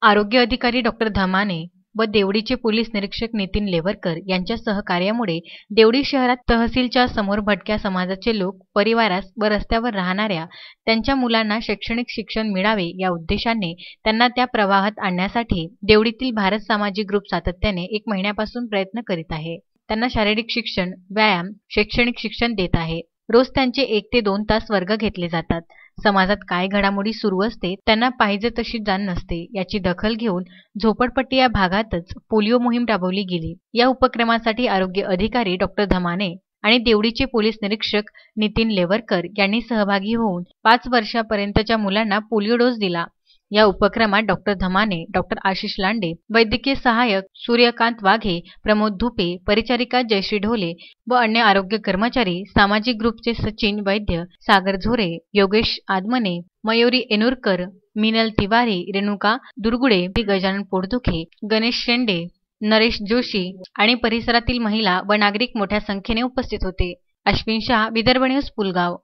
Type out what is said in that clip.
आरोग्य अधिकारी डॉक्टर धमाने व देवडीचे पोलीस निरीक्षक नितीन लेवरकर यांच्या सहकार्यामुळे देवडी शहरात तहसीलच्या समोर भटक्या समाजाचे लोक परिवारास व रस्त्यावर राहणाऱ्या त्यांच्या मुलांना शैक्षणिक शिक्षण मिळावे या उद्देशाने त्यांना त्या प्रवाहात आणण्यासाठी देवडीतील भारत सामाजिक ग्रुप सातत्याने 1 महिन्यापासून प्रयत्न करीत आहे। त्यांना शारीरिक शिक्षण, व्यायाम, शैक्षणिक शिक्षण देत आहे। रोज त्यांचे 1 ते 2 तास वर्ग घेतले जातात। समाजात काय घडामोडी सुरू असते त्यांना पाहिजे तशी जाण नसते, याची दखल घेऊन झोपडपट्टी या भागातच पोलिओ मोहीम राबवली गेली। या उपक्रमासाठी आरोग्य अधिकारी डॉक्टर धमाने आणि देवडीचे पोलीस निरीक्षक नितीन लेवरकर यांनी सहभागी होऊन 5 वर्षापर्यंतच्या मुलांना पोलिओ डोस दिला। या उपक्रमात डॉक्टर धमाने, डॉक्टर आशिष लांडे, वैद्यकीय सहाय्यक सूर्यकांत वाघे, प्रमोद धुपे, परिचारिका जयश्री ढोले व अन्य आरोग्य कर्मचारी, सामाजिक ग्रुपचे सचिन वैद्य, सागर झोरे, योगेश आदमने, मयुरी एनुरकर, मिनल तिवारी, रेणुका दुर्गुडे, गजानन पोटदुखे, गणेश शेंडे, नरेश जोशी आणि परिसरातील महिला व नागरिक मोठ्या संख्येने उपस्थित होते। अश्विन शाह, विदर्भ न्यूज, पुलगाव।